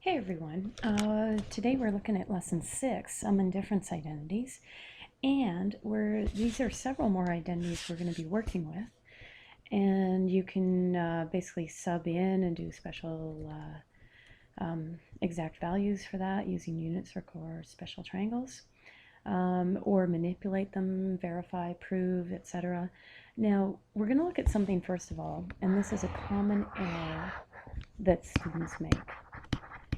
Hey everyone, today we're looking at lesson 6, sum and difference identities, and these are several more identities we're going to be working with, and you can basically sub in and do special exact values for that using unit circle or special triangles, or manipulate them, verify, prove, etc. Now we're going to look at something first of all, and this is a common error that students make.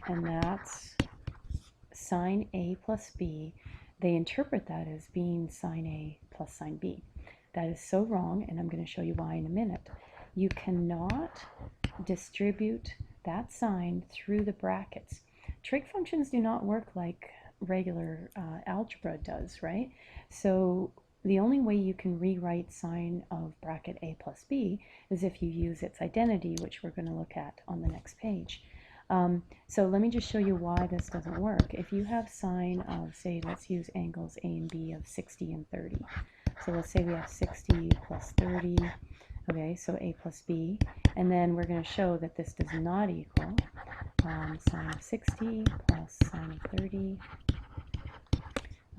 And that's sine A plus B. They interpret that as being sine A plus sine B. That is so wrong, and I'm going to show you why in a minute. You cannot distribute that sign through the brackets. Trig functions do not work like regular algebra does, right? So the only way you can rewrite sine of bracket A plus B is if you use its identity, which we're going to look at on the next page. So let me just show you why this doesn't work. If you have sine of, say, let's use angles A and B of 60 and 30. So let's say we have 60 plus 30, okay, so A plus B, and then we're going to show that this does not equal sine of 60 plus sine of 30.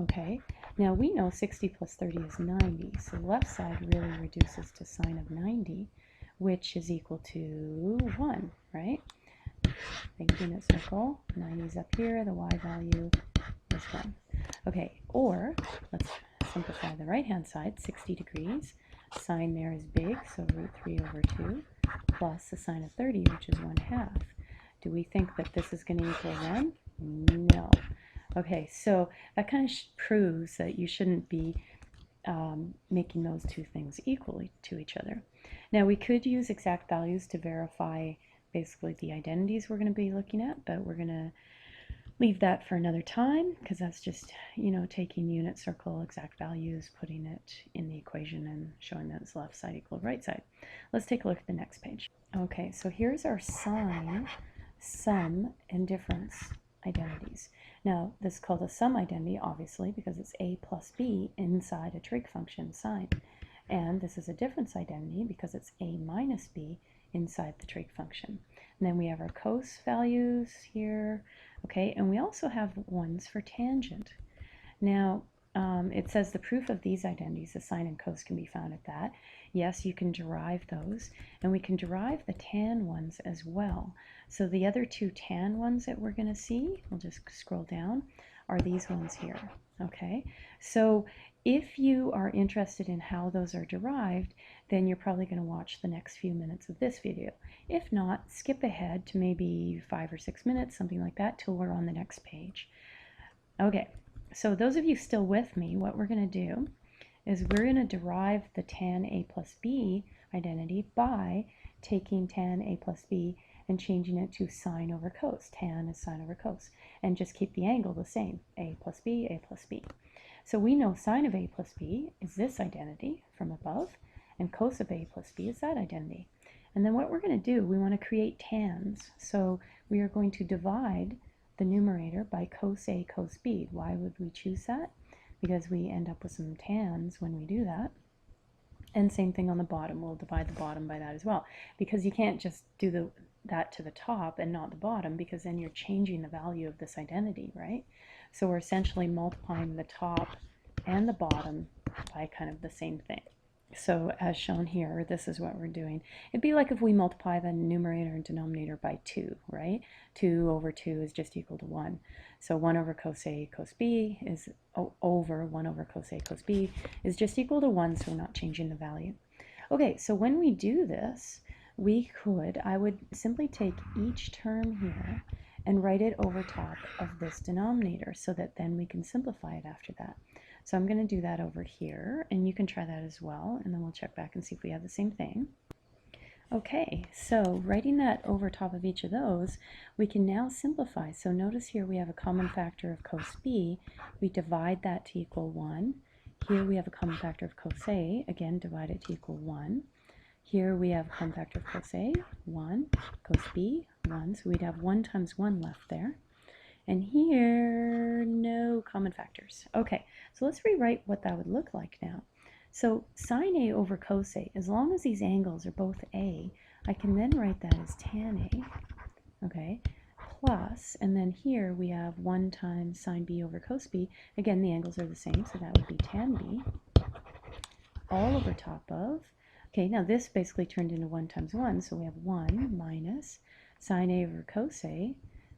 Okay, now we know 60 plus 30 is 90, so the left side really reduces to sine of 90, which is equal to 1, right? Big unit circle, 90 is up here, the y value is 1. Okay, or let's simplify the right-hand side, 60 degrees. Sine there is big, so root 3 over 2, plus the sine of 30, which is 1/2. Do we think that this is going to equal 1? No. Okay, so that kind of proves that you shouldn't be making those two things equally to each other. Now, we could use exact values to verify basically the identities we're going to be looking at, but we're going to leave that for another time because that's just, taking unit circle exact values, putting it in the equation and showing that it's left side equal right side. Let's take a look at the next page. Okay, so here's our sine, sum, and difference identities. Now, this is called a sum identity, obviously, because it's A plus B inside a trig function sine. And this is a difference identity because it's A minus B inside the trig function. And then we have our cos values here, okay, and we also have ones for tangent. Now, it says the proof of these identities, the sine and cos, can be found at that. Yes, you can derive those, and we can derive the tan ones as well. So the other two tan ones that we're going to see, we'll just scroll down, are these ones here, okay? So if you are interested in how those are derived, then you're probably going to watch the next few minutes of this video. If not, skip ahead to maybe 5 or 6 minutes, something like that, till we're on the next page. Okay, so those of you still with me, what we're going to do is we're going to derive the tan A plus B identity by taking tan A plus B and changing it to sine over cos. Tan is sine over cos. And just keep the angle the same, A plus B, A plus B. So we know sine of A plus B is this identity from above, and cos of A plus B is that identity. And then what we're going to do, we want to create tans. So we are going to divide the numerator by cos A, cos B. Why would we choose that? Because we end up with some tans when we do that. And same thing on the bottom. We'll divide the bottom by that as well. Because you can't just do that to the top and not the bottom, because then you're changing the value of this identity, right? So we're essentially multiplying the top and the bottom by kind of the same thing. So as shown here, this is what we're doing. It'd be like if we multiply the numerator and denominator by 2, right? 2 over 2 is just equal to 1. So 1 over cos A cos B is over 1 over cos A cos B is just equal to 1, so we're not changing the value. Okay, so when we do this, I would simply take each term here and write it over top of this denominator so that then we can simplify it after that. So I'm going to do that over here, and you can try that as well, and then we'll check back and see if we have the same thing. Okay, so writing that over top of each of those, we can now simplify. So notice here we have a common factor of cos B. We divide that to equal 1. Here we have a common factor of cos A. Again, divide it to equal 1. Here we have a common factor of cos A, 1, cos B, 1. So we'd have 1 times 1 left there. And here, no common factors. Okay, so let's rewrite what that would look like now. So sine A over cos A, as long as these angles are both A, I can then write that as tan A, okay, plus, and then here we have 1 times sine b over cos b. Again, the angles are the same, so that would be tan b, all over top of, okay, now this basically turned into 1 times 1, so we have 1 minus sine a over cos a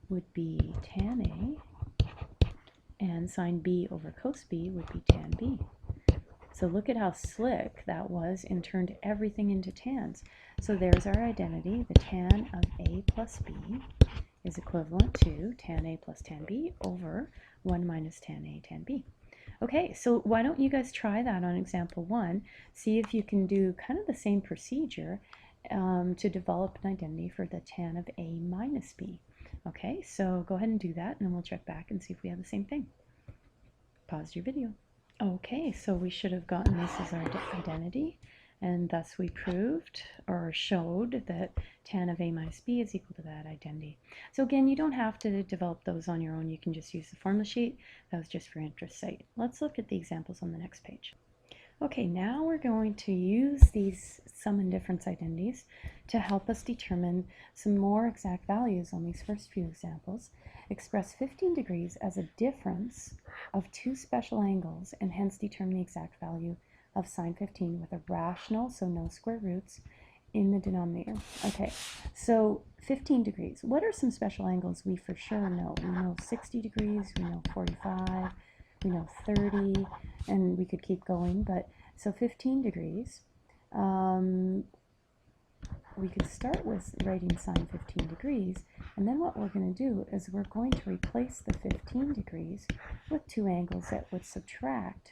would be tan a, and sine b over cos b would be tan b. So look at how slick that was and turned everything into tans. So there's our identity. The tan of a plus b is equivalent to tan a plus tan b over 1 minus tan a tan b. Okay, so why don't you guys try that on example 1, see if you can do kind of the same procedure to develop an identity for the tan of a minus b. Okay, so go ahead and do that, and then we'll check back and see if we have the same thing. Pause your video. Okay, so we should have gotten this as our identity, and thus we proved or showed that tan of a minus b is equal to that identity. So again, you don't have to develop those on your own. You can just use the formula sheet. That was just for interest's sake. Let's look at the examples on the next page. Okay, now we're going to use these sum and difference identities to help us determine some more exact values on these first few examples. Express 15 degrees as a difference of 2 special angles and hence determine the exact value of sine 15 with a rational, so no square roots, in the denominator. Okay, so 15 degrees. What are some special angles we for sure know? We know 60 degrees, we know 45, we know 30, and we could keep going, but so 15 degrees. We could start with writing sine 15 degrees, and then what we're going to do is we're going to replace the 15 degrees with 2 angles that would subtract.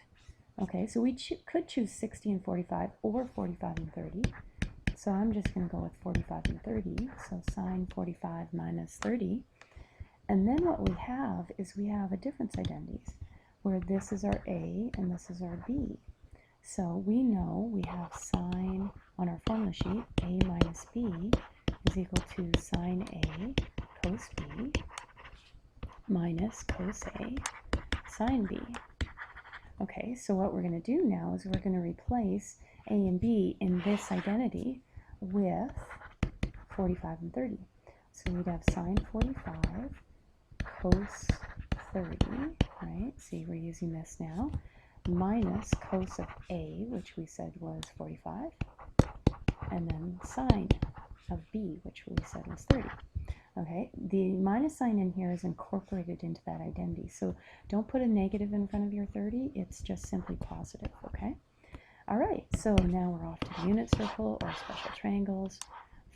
Okay, so we could choose 60 and 45 or 45 and 30. So I'm just going to go with 45 and 30, so sine 45 minus 30. And then what we have is we have a difference identities, where this is our A and this is our B. So we know we have sine on our formula sheet, A minus B is equal to sine A cos B minus cos A sine B. Okay, so what we're going to do now is we're going to replace A and B in this identity with 45 and 30. So we'd have sine 45 cos 30, right? See, we're using this now, minus cos of A, which we said was 45, and then sine of B, which we said was 30. Okay, the minus sign in here is incorporated into that identity, so don't put a negative in front of your 30, it's just simply positive, okay? All right, so now we're off to the unit circle or special triangles.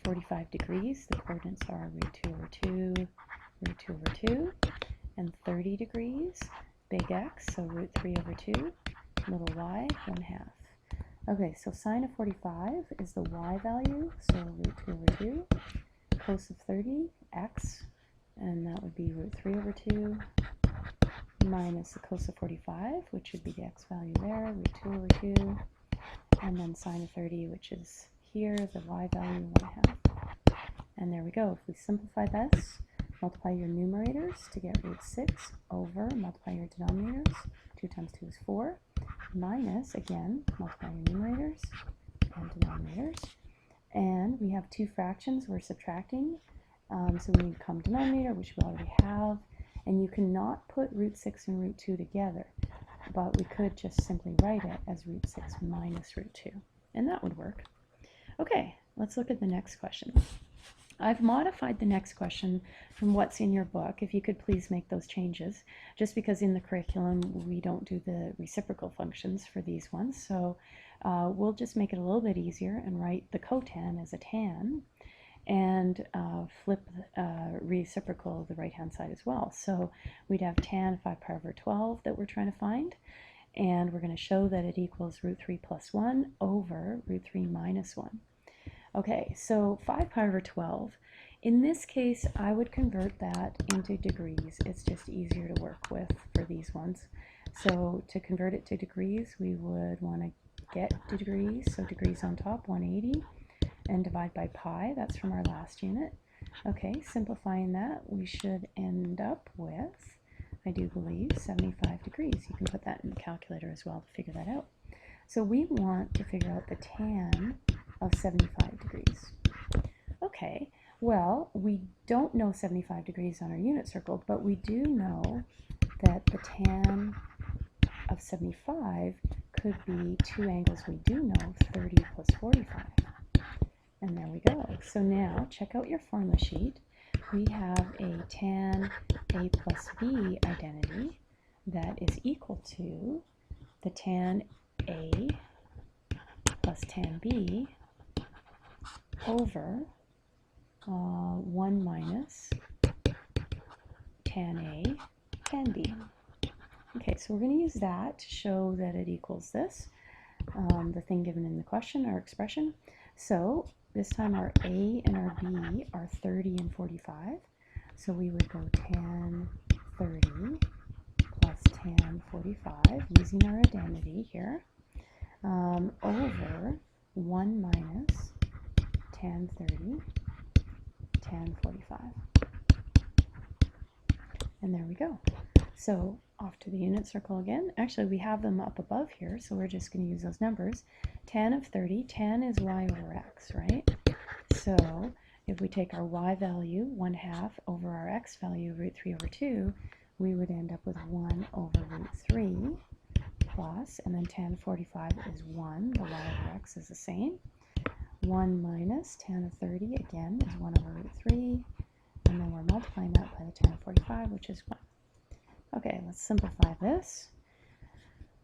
45 degrees, the coordinates are root 2 over 2, root 2 over 2, and 30 degrees, big X, so root 3 over 2, little y, 1/2. Okay, so sine of 45 is the y value, so root 2 over 2. Cos of 30, x, and that would be root 3 over 2, minus the cos of 45, which would be the x value there, root 2 over 2, and then sine of 30, which is here, the y value, 1/2. And there we go. If we simplify this, multiply your numerators to get root 6 over, multiply your denominators, 2 times 2 is 4, minus, again, multiply your numerators and denominators. And we have 2 fractions we're subtracting, so we need a common denominator, which we already have, and you cannot put root 6 and root 2 together, but we could just simply write it as root 6 minus root 2, and that would work. Okay, let's look at the next question. I've modified the next question from what's in your book. If you could please make those changes, just because in the curriculum we don't do the reciprocal functions for these ones, so we'll just make it a little bit easier and write the cotan as a tan, and flip reciprocal the right hand side as well. So we'd have tan 5 pi over 12 that we're trying to find, and we're going to show that it equals root 3 plus 1 over root 3 minus 1. Okay, so 5 pi over 12. In this case, I would convert that into degrees. It's just easier to work with for these ones. So to convert it to degrees, we would want to get degrees, so degrees on top, 180, and divide by pi. That's from our last unit. Okay, simplifying that, we should end up with, I do believe, 75 degrees. You can put that in the calculator as well to figure that out. So we want to figure out the tan of 75 degrees. Okay, Well, we don't know 75 degrees on our unit circle, but we do know that the tan of 75 could be two angles we do know, 30 plus 45. And there we go. So now check out your formula sheet. We have a tan A plus B identity that is equal to the tan A plus tan B over 1 minus tan A, tan B. Okay, so we're going to use that to show that it equals this, the thing given in the question, our expression. So this time our A and our B are 30 and 45. So we would go tan 30 plus tan 45, using our identity here, over 1 minus tan 30, tan 45. And there we go. So off to the unit circle again. Actually, we have them up above here, so we're just going to use those numbers. Tan of 30, tan is y over x, right? So if we take our y value, 1/2, over our x value, root 3 over 2, we would end up with 1 over root 3 plus, and then tan 45 is 1, the y over x is the same. 1 minus tan of 30, again, is 1 over root 3, and then we're multiplying that by the tan of 45, which is 1. Okay, let's simplify this.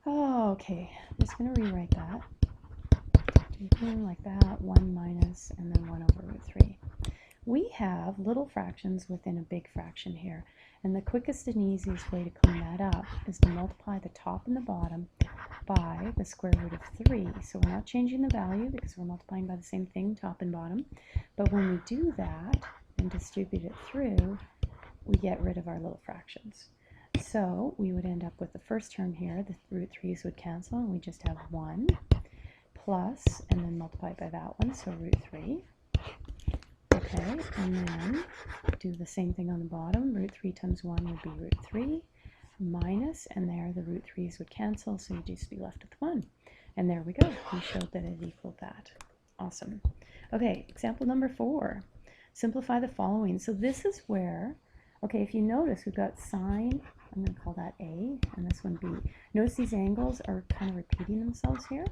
Oh, okay, I'm just going to rewrite that. Like that, 1 minus, and then 1 over root 3. We have little fractions within a big fraction here, and the quickest and easiest way to clean that up is to multiply the top and the bottom by the square root of 3. So we're not changing the value because we're multiplying by the same thing, top and bottom. But when we do that and distribute it through, we get rid of our little fractions. So we would end up with the first term here, the root 3's would cancel, and we just have 1 plus, and then multiply by that one, so root 3. Okay, and then do the same thing on the bottom. Root 3 times 1 would be root 3, minus, and there the root 3's would cancel, so you'd just be left with 1. And there we go. We showed that it equaled that. Awesome. Okay, example number 4. Simplify the following. So this is where, okay, if you notice, we've got sine, I'm going to call that A, and this one B. Notice these angles are kind of repeating themselves here.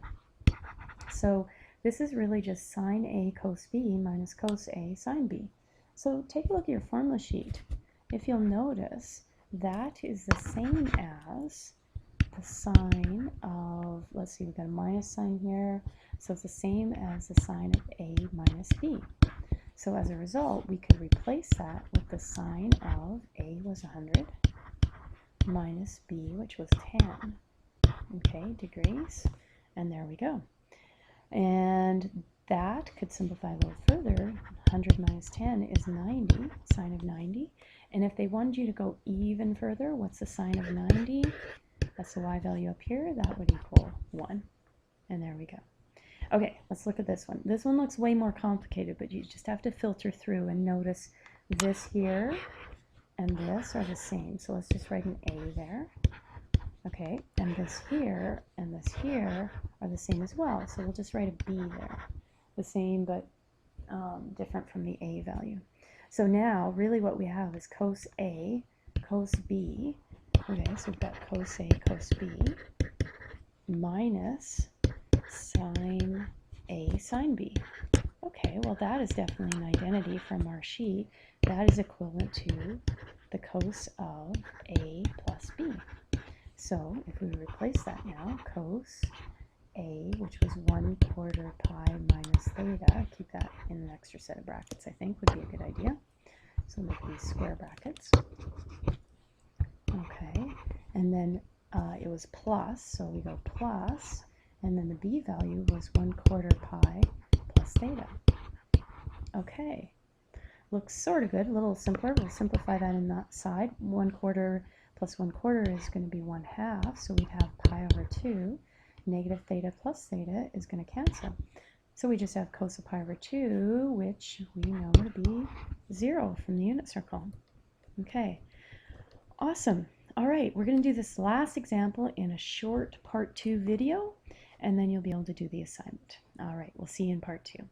So this is really just sine A cos B minus cos A sine B. So take a look at your formula sheet. If you'll notice, that is the same as the sine of, let's see, we've got a minus sign here, so it's the same as the sine of A minus B. So as a result, we could replace that with the sine of A was 100 minus B, which was 10, okay, degrees, and there we go. And that could simplify a little further. 100 minus 10 is 90, sine of 90. And if they wanted you to go even further, what's the sine of 90? That's the y value up here. That would equal 1. And there we go. Okay, let's look at this one. This one looks way more complicated, but you just have to filter through and notice this here and this are the same. So let's just write an A there. Okay, and this here and this here are the same as well. So we'll just write a B there. The same, but different from the A value. So now, really what we have is cos A, cos B. Okay, so we've got cos A, cos B, minus sine A, sine B. Okay, well that is definitely an identity from our sheet. That is equivalent to the cos of A plus B. So if we replace that now, cos A, which was 1/4 pi minus theta, keep that in an extra set of brackets, I think would be a good idea. So make these square brackets. Okay, and then it was plus, so we go plus, and then the B value was 1/4 pi plus theta. Okay, looks sort of good, a little simpler. We'll simplify that in that side. 1/4 plus 1/4 is going to be 1/2, so we'd have pi over 2. Negative theta plus theta is going to cancel. So we just have cos of pi over 2, which we know to be 0 from the unit circle. Okay, awesome. All right, we're going to do this last example in a short part 2 video, and then you'll be able to do the assignment. All right, we'll see you in part 2.